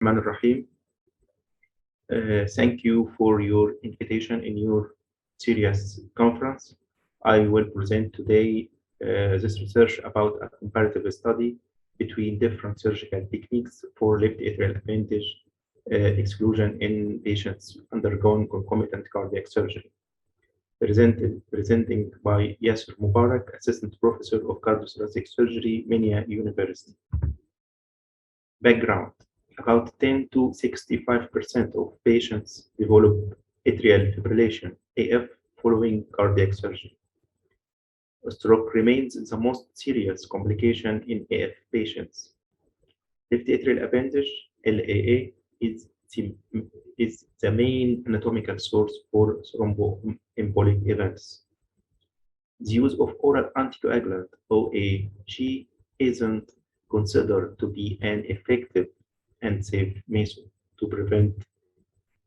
Rahman Rahim. Thank you for your invitation in your serious conference. I will present today this research about a comparative study between different surgical techniques for left atrial appendage exclusion in patients undergoing concomitant cardiac surgery. Presenting by Yasser Mubarak, Assistant Professor of Cardiothoracic Surgery, Minya University. Background. About 10 to 65% of patients develop atrial fibrillation, AF, following cardiac surgery. Stroke remains the most serious complication in AF patients. Left atrial appendage, LAA, is the main anatomical source for thromboembolic events. The use of oral anticoagulant, OAG, isn't considered to be an effective and safe method to prevent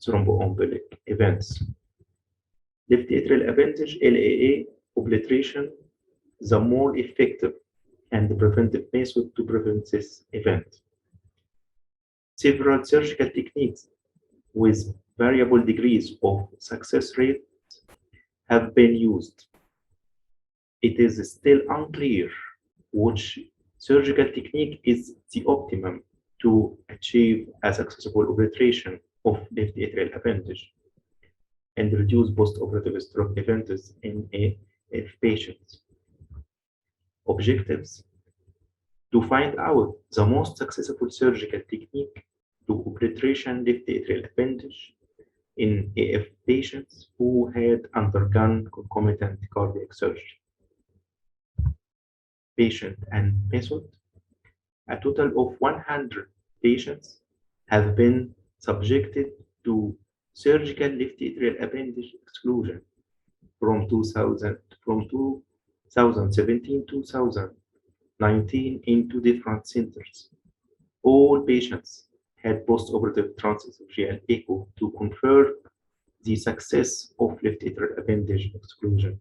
thromboembolic events. Left atrial appendage, LAA, obliteration, the more effective and preventive method to prevent this event. Several surgical techniques with variable degrees of success rate have been used. It is still unclear which surgical technique is the optimum to achieve a successful obliteration of left atrial appendage and reduce post-operative stroke events in AF patients. Objectives: to find out the most successful surgical technique to obliteration left atrial appendage in AF patients who had undergone concomitant cardiac surgery. Patient and method. A total of 100 patients have been subjected to surgical left atrial appendage exclusion from 2017 to 2019 in two different centers. All patients had post-operative transesophageal echo to confirm the success of left atrial appendage exclusion.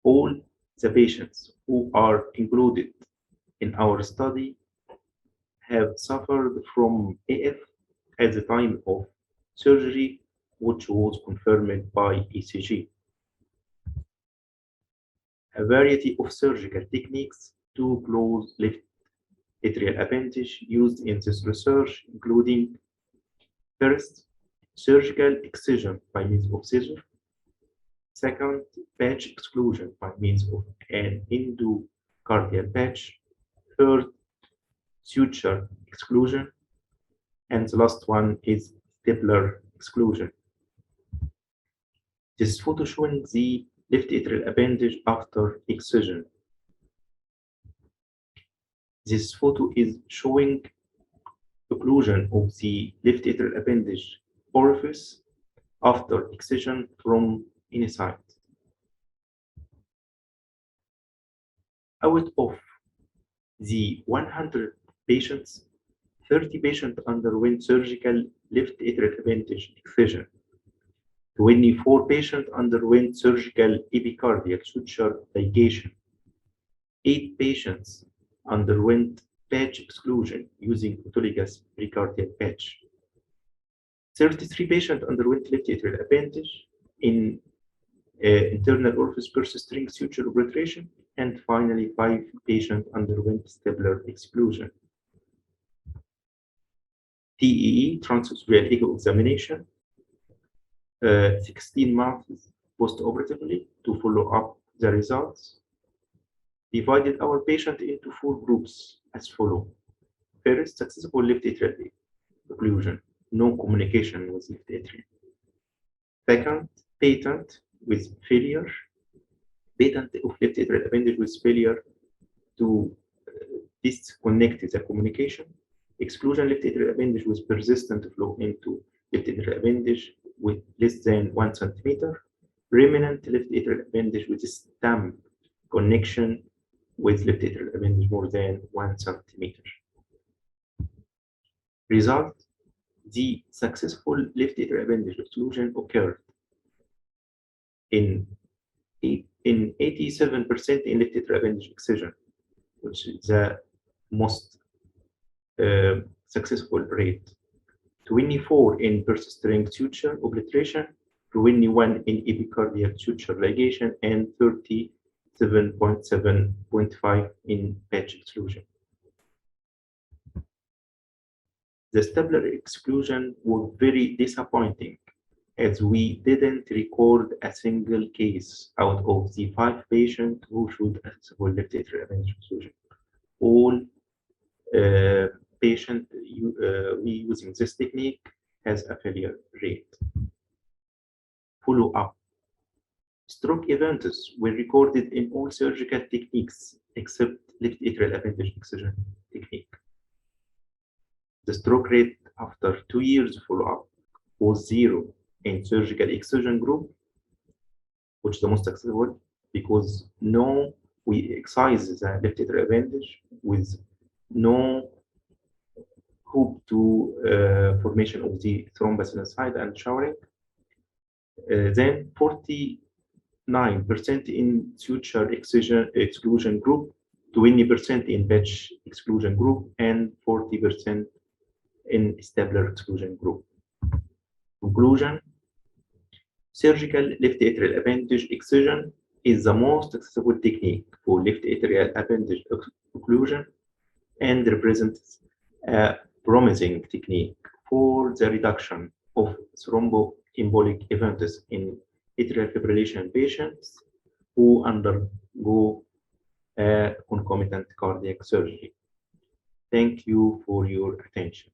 All the patients who are included in our study have suffered from AF at the time of surgery, which was confirmed by ECG. A variety of surgical techniques to close left atrial appendage used in this research, including first, surgical excision by means of scissor. Second, patch exclusion by means of an endocardial patch. Third, suture exclusion. And the last one is stapler exclusion. This photo showing the left atrial appendage after excision. This photo is showing occlusion of the left atrial appendage orifice after excision from any side. Out of the 100 patients, 30 patients underwent surgical left atrial appendage excision. 24 patients underwent surgical epicardial suture ligation. 8 patients underwent patch exclusion using autologous pericardial patch. 33 patients underwent left atrial appendage in internal orifice persistring suture obliteration, and finally 5 patients underwent stapler exclusion. TEE, transesophageal echo examination, 16 months post-operatively to follow up the results. Divided our patient into 4 groups as follows. First, successful left atrial occlusion, no communication with left atrium. Second, patent with failure, patent of left atrial appendage with failure to disconnect the communication. Exclusion left atrial appendage with persistent flow into left atrial appendage with less than 1 centimeter. Remnant left atrial appendage with stamp connection with left atrial appendage more than 1 centimeter. Result: the successful left atrial appendage exclusion occurred in 87% in left atrial appendage excision, which is the most successful rate, 24 in purse-string suture obliteration, 21 in epicardial suture ligation, and 37.7.5 in patch exclusion. The stapler exclusion was very disappointing, as we didn't record a single case out of the 5 patients who showed accessible left atrial appendage exclusion. All patients using this technique has a failure rate. Follow-up. Stroke events were recorded in all surgical techniques except left atrial appendage excision technique. The stroke rate after 2 years follow-up was 0 in surgical excision group, which is the most accessible, because we excise the left atrial appendage with no hope to formation of the thrombus inside and showering. Then 49% in suture exclusion group, 20% in patch exclusion group, and 40% in stapler exclusion group. Conclusion: surgical left atrial appendage excision is the most accessible technique for left atrial appendage occlusion and represents a promising technique for the reduction of thromboembolic events in atrial fibrillation patients who undergo concomitant cardiac surgery. Thank you for your attention.